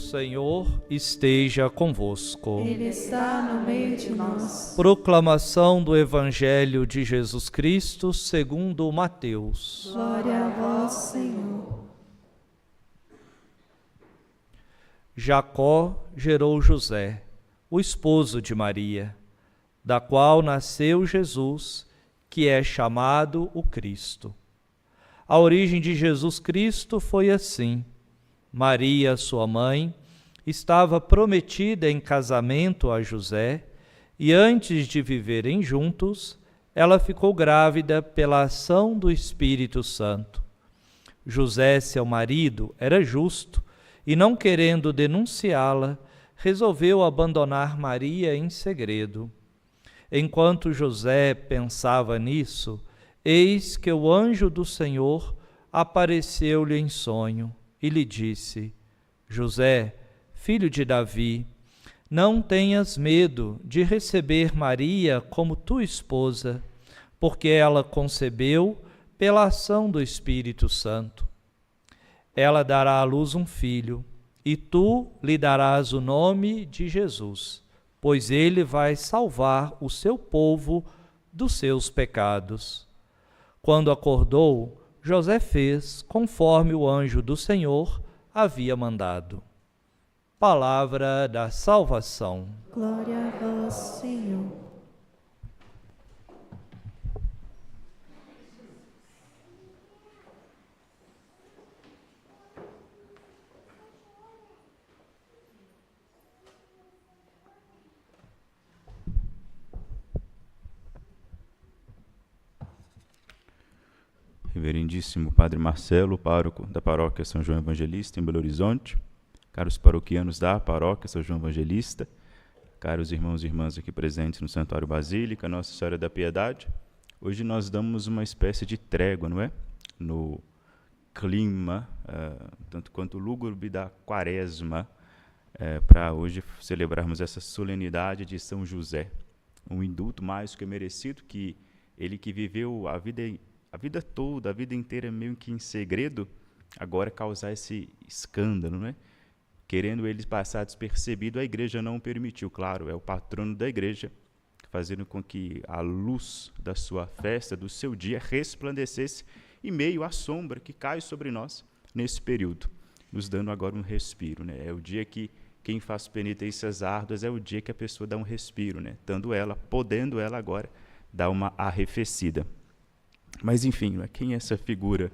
Senhor esteja convosco. Ele está no meio de nós. Proclamação do Evangelho de Jesus Cristo segundo Mateus. Glória a vós, Senhor. Jacó gerou José, o esposo de Maria, da qual nasceu Jesus, que é chamado o Cristo. A origem de Jesus Cristo foi assim. Maria, sua mãe, estava prometida em casamento a José, e antes de viverem juntos, ela ficou grávida pela ação do Espírito Santo. José, seu marido, era justo e, não querendo denunciá-la, resolveu abandonar Maria em segredo. Enquanto José pensava nisso, eis que o anjo do Senhor apareceu-lhe em sonho e lhe disse: José, filho de Davi, não tenhas medo de receber Maria como tua esposa, porque ela concebeu pela ação do Espírito Santo. Ela dará à luz um filho, e tu lhe darás o nome de Jesus, pois ele vai salvar o seu povo dos seus pecados. Quando acordou, José fez conforme o anjo do Senhor havia mandado. Palavra da salvação. Glória a vós, Senhor. Reverendíssimo Padre Marcelo, pároco da Paróquia São João Evangelista, em Belo Horizonte, caros paroquianos da Paróquia São João Evangelista, caros irmãos e irmãs aqui presentes no Santuário Basílica, Nossa Senhora da Piedade, hoje nós damos uma espécie de trégua, não é? No clima, tanto quanto lúgubre da Quaresma, para hoje celebrarmos essa solenidade de São José, um indulto mais que merecido, que ele que viveu a vida toda, a vida inteira meio que em segredo, agora causar esse escândalo, né? Querendo ele passar despercebido, a igreja não o permitiu. Claro, é o patrono da igreja, fazendo com que a luz da sua festa, do seu dia, resplandecesse em meio à sombra que cai sobre nós nesse período, nos dando agora um respiro, né? É o dia que quem faz penitências árduas, é o dia que a pessoa dá um respiro, né? Podendo ela agora dar uma arrefecida. Mas, enfim, quem é essa figura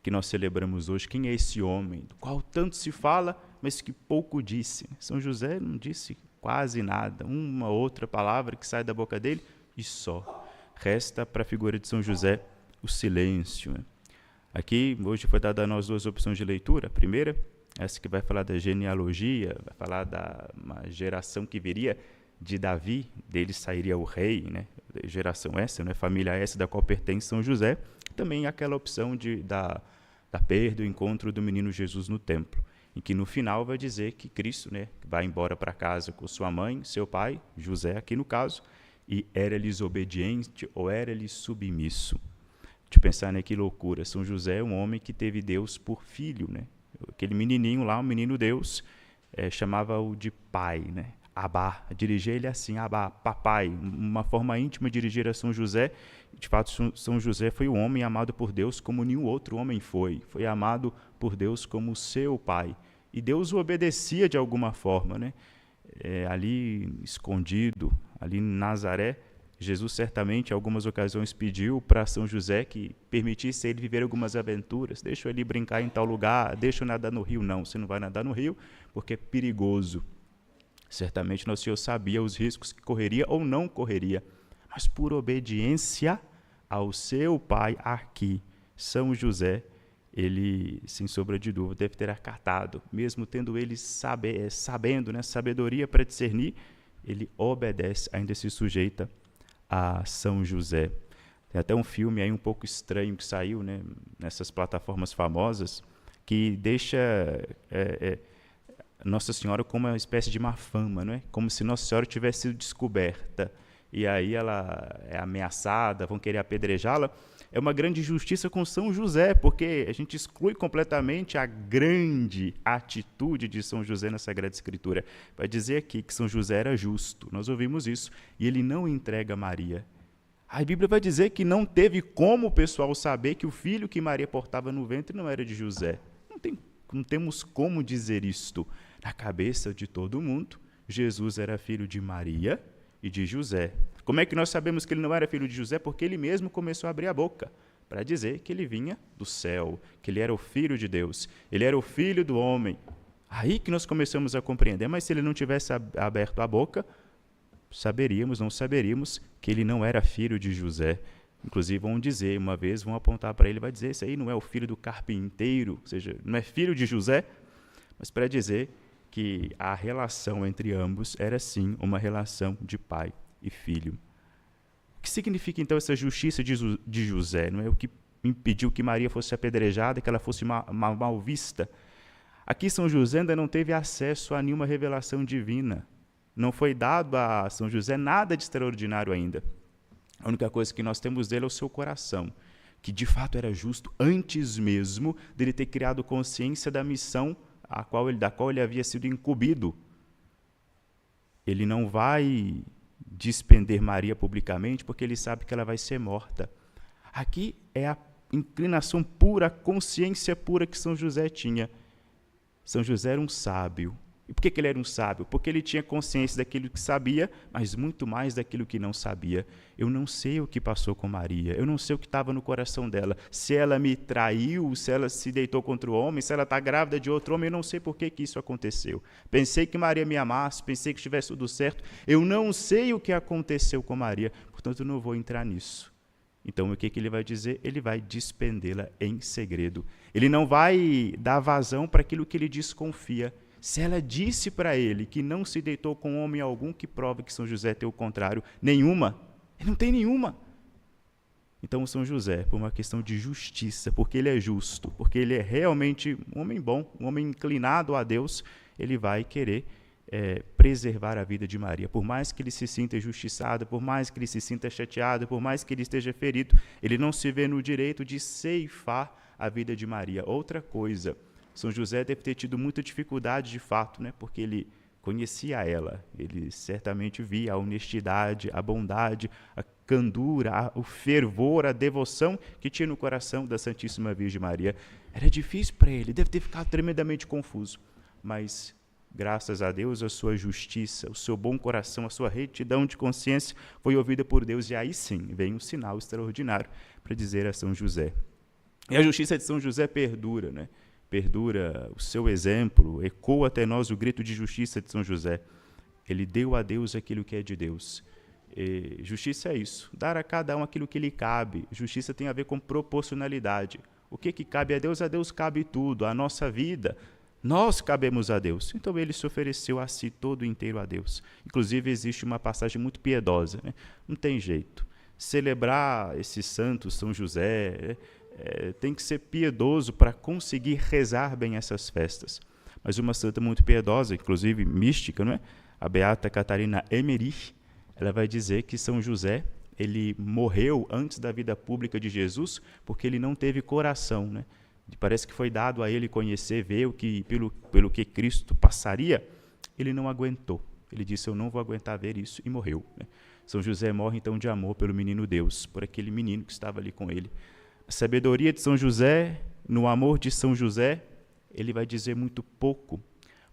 que nós celebramos hoje? Quem é esse homem, do qual tanto se fala, mas que pouco disse? São José não disse quase nada, uma outra palavra que sai da boca dele e só. Resta para a figura de São José o silêncio. Aqui, hoje foi dada a nós duas opções de leitura. A primeira, essa que vai falar da genealogia, vai falar da uma geração que viria de Davi, dele sairia o rei, né? Geração essa, né? Família essa da qual pertence São José. Também aquela opção da perda, o encontro do menino Jesus no templo, em que no final vai dizer que Cristo, né, vai embora para casa com sua mãe, seu pai, José aqui no caso, e era-lhes obediente ou era-lhes submisso. De pensar, né, que loucura, São José é um homem que teve Deus por filho, né? Aquele menininho lá, um menino Deus, chamava-o de pai, né? Abá, dirigir ele assim, Abá, papai, uma forma íntima de dirigir a São José. De fato, São José foi um homem amado por Deus como nenhum outro homem foi amado por Deus como seu pai, e Deus o obedecia de alguma forma, né? Ali escondido, ali em Nazaré, Jesus certamente em algumas ocasiões pediu para São José que permitisse ele viver algumas aventuras. Deixa ele brincar em tal lugar, deixa eu nadar no rio. Não, você não vai nadar no rio porque é perigoso. Certamente Nosso Senhor sabia os riscos que correria ou não correria, mas por obediência ao seu pai aqui, São José, ele, sem sombra de dúvida, deve ter acatado, mesmo tendo ele sabendo, né, sabedoria para discernir, ele obedece, ainda se sujeita a São José. Tem até um filme aí um pouco estranho que saiu, né, nessas plataformas famosas, que deixa Nossa Senhora como uma espécie de má fama, não é? Como se Nossa Senhora tivesse sido descoberta. e aí ela é ameaçada, vão querer apedrejá-la. É uma grande injustiça com São José, porque a gente exclui completamente a grande atitude de São José na Sagrada Escritura. Vai dizer aqui que São José era justo, nós ouvimos isso, e ele não entrega Maria. A Bíblia vai dizer que não teve como o pessoal saber que o filho que Maria portava no ventre não era de José. Não temos como dizer isto. Na cabeça de todo mundo, Jesus era filho de Maria e de José. Como é que nós sabemos que ele não era filho de José? Porque ele mesmo começou a abrir a boca para dizer que ele vinha do céu, que ele era o filho de Deus, ele era o filho do homem. Aí que nós começamos a compreender, mas se ele não tivesse aberto a boca, não saberíamos que ele não era filho de José. Inclusive vão dizer, uma vez vão apontar para ele, vai dizer, esse aí não é o filho do carpinteiro, ou seja, não é filho de José, mas para dizer que a relação entre ambos era sim uma relação de pai e filho. O que significa então essa justiça de José? Não é o que impediu que Maria fosse apedrejada, que ela fosse mal vista? Aqui São José ainda não teve acesso a nenhuma revelação divina. Não foi dado a São José nada de extraordinário ainda. A única coisa que nós temos dele é o seu coração, que de fato era justo antes mesmo dele ter criado consciência da missão da qual ele havia sido incumbido. Ele não vai despender Maria publicamente porque ele sabe que ela vai ser morta. Aqui é a inclinação pura, a consciência pura que São José tinha. São José era um sábio. E por que ele era um sábio? Porque ele tinha consciência daquilo que sabia, mas muito mais daquilo que não sabia. Eu não sei o que passou com Maria, eu não sei o que estava no coração dela. Se ela me traiu, se ela se deitou contra o homem, se ela está grávida de outro homem, eu não sei por que isso aconteceu. Pensei que Maria me amasse, pensei que estivesse tudo certo. Eu não sei o que aconteceu com Maria, portanto eu não vou entrar nisso. Então, o que ele vai dizer? Ele vai despendê-la em segredo. Ele não vai dar vazão para aquilo que ele desconfia. Se ela disse para ele que não se deitou com homem algum, que prova que São José tem o contrário? Nenhuma. Ele não tem nenhuma. Então, São José, por uma questão de justiça, porque ele é justo, porque ele é realmente um homem bom, um homem inclinado a Deus, ele vai querer preservar a vida de Maria. Por mais que ele se sinta injustiçado, por mais que ele se sinta chateado, por mais que ele esteja ferido, ele não se vê no direito de ceifar a vida de Maria. Outra coisa, São José deve ter tido muita dificuldade de fato, né? Porque ele conhecia ela, ele certamente via a honestidade, a bondade, a candura, o fervor, a devoção que tinha no coração da Santíssima Virgem Maria. Era difícil para ele, deve ter ficado tremendamente confuso, mas graças a Deus, a sua justiça, o seu bom coração, a sua retidão de consciência foi ouvida por Deus, e aí sim vem um sinal extraordinário para dizer a São José. E a justiça de São José perdura, né? Perdura o seu exemplo, ecoa até nós o grito de justiça de São José. Ele deu a Deus aquilo que é de Deus. E justiça é isso, dar a cada um aquilo que lhe cabe. Justiça tem a ver com proporcionalidade. O que cabe a Deus cabe tudo, a nossa vida. Nós cabemos a Deus. Então ele se ofereceu a si todo inteiro a Deus. Inclusive existe uma passagem muito piedosa, né? Não tem jeito. Celebrar esse santo São José tem que ser piedoso para conseguir rezar bem essas festas. Mas uma santa muito piedosa, inclusive mística, não é? A beata Catarina Emmerich, ela vai dizer que São José ele morreu antes da vida pública de Jesus porque ele não teve coração, né? Parece que foi dado a ele conhecer, ver o que, pelo que Cristo passaria. Ele não aguentou. Ele disse, eu não vou aguentar ver isso, e morreu, né? São José morre então de amor pelo menino Deus, por aquele menino que estava ali com ele. A sabedoria de São José, no amor de São José, ele vai dizer muito pouco,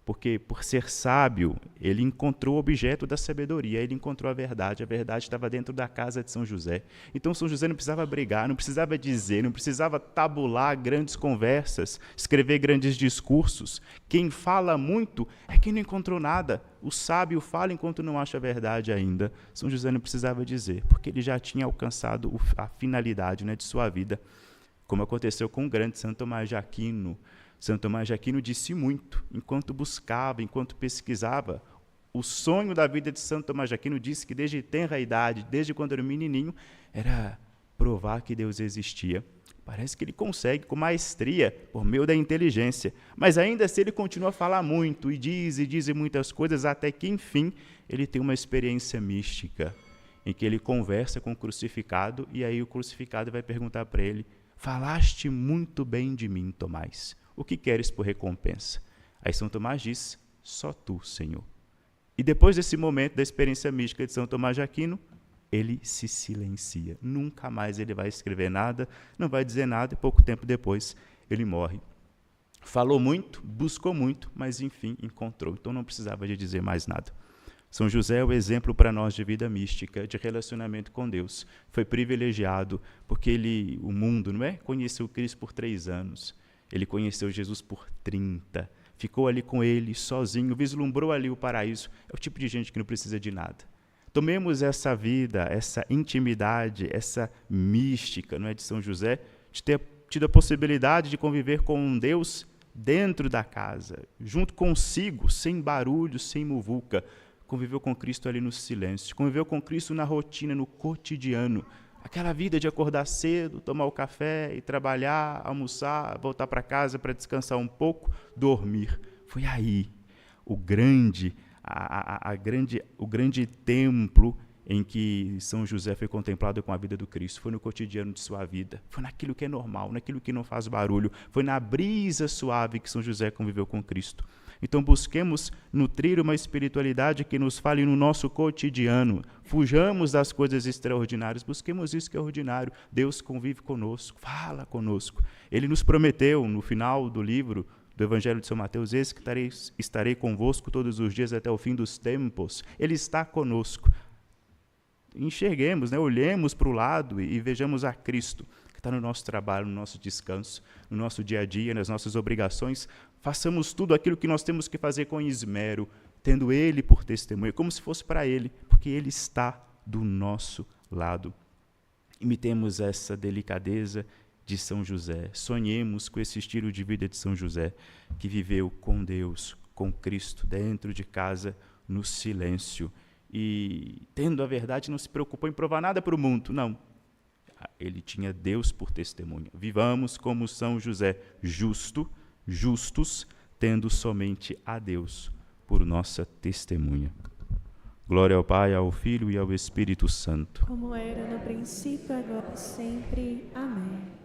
porque por ser sábio, ele encontrou o objeto da sabedoria, ele encontrou a verdade estava dentro da casa de São José. Então São José não precisava brigar, não precisava dizer, não precisava tabular grandes conversas, escrever grandes discursos. Quem fala muito é quem não encontrou nada. O sábio fala enquanto não acha a verdade ainda. São José não precisava dizer, porque ele já tinha alcançado a finalidade, né, de sua vida, como aconteceu com o grande Santo Tomás de Aquino. Santo Tomás de Aquino disse muito, enquanto buscava, enquanto pesquisava. O sonho da vida de Santo Tomás de Aquino disse que desde tenra idade, desde quando era um menininho, era provar que Deus existia. Parece que ele consegue com maestria, por meio da inteligência. Mas ainda assim ele continua a falar muito, e diz muitas coisas, até que, enfim, ele tem uma experiência mística. em que ele conversa com o crucificado, e aí o crucificado vai perguntar para ele: falaste muito bem de mim, Tomás. O que queres por recompensa? Aí São Tomás diz: só tu, Senhor. E depois desse momento da experiência mística de São Tomás de Aquino, ele se silencia. Nunca mais ele vai escrever nada, não vai dizer nada, e pouco tempo depois ele morre. Falou muito, buscou muito, mas enfim encontrou. Então não precisava de dizer mais nada. São José é o exemplo para nós de vida mística, de relacionamento com Deus. Foi privilegiado porque o mundo, não é? Conheceu Cristo por 3 anos. Ele conheceu Jesus por 30. Ficou ali com ele, sozinho, vislumbrou ali o paraíso. É o tipo de gente que não precisa de nada. Tomemos essa vida, essa intimidade, essa mística, não é, de São José, de ter tido a possibilidade de conviver com um Deus dentro da casa, junto consigo, sem barulho, sem muvuca. Conviveu com Cristo ali no silêncio, conviveu com Cristo na rotina, no cotidiano. Aquela vida de acordar cedo, tomar o café e trabalhar, almoçar, voltar para casa para descansar um pouco, dormir. Foi aí o grande templo em que São José foi contemplado com a vida do Cristo. Foi no cotidiano de sua vida, foi naquilo que é normal, naquilo que não faz barulho, foi na brisa suave que São José conviveu com Cristo. Então busquemos nutrir uma espiritualidade que nos fale no nosso cotidiano. Fujamos das coisas extraordinárias, busquemos isso que é ordinário. Deus convive conosco, fala conosco. Ele nos prometeu, no final do livro do Evangelho de São Mateus: eis que estarei convosco todos os dias até o fim dos tempos. Ele está conosco. Enxerguemos, né? Olhemos para o lado e vejamos a Cristo, que está no nosso trabalho, no nosso descanso, no nosso dia a dia, nas nossas obrigações. Façamos tudo aquilo que nós temos que fazer com esmero, tendo Ele por testemunha, como se fosse para Ele, porque Ele está do nosso lado. Imitemos essa delicadeza de São José, sonhemos com esse estilo de vida de São José, que viveu com Deus, com Cristo, dentro de casa, no silêncio, e tendo a verdade não se preocupou em provar nada para o mundo, não. Ele tinha Deus por testemunha. Vivamos como São José, justos, tendo somente a Deus por nossa testemunha. Glória ao Pai, ao Filho e ao Espírito Santo. Como era no princípio, agora e sempre. Amém.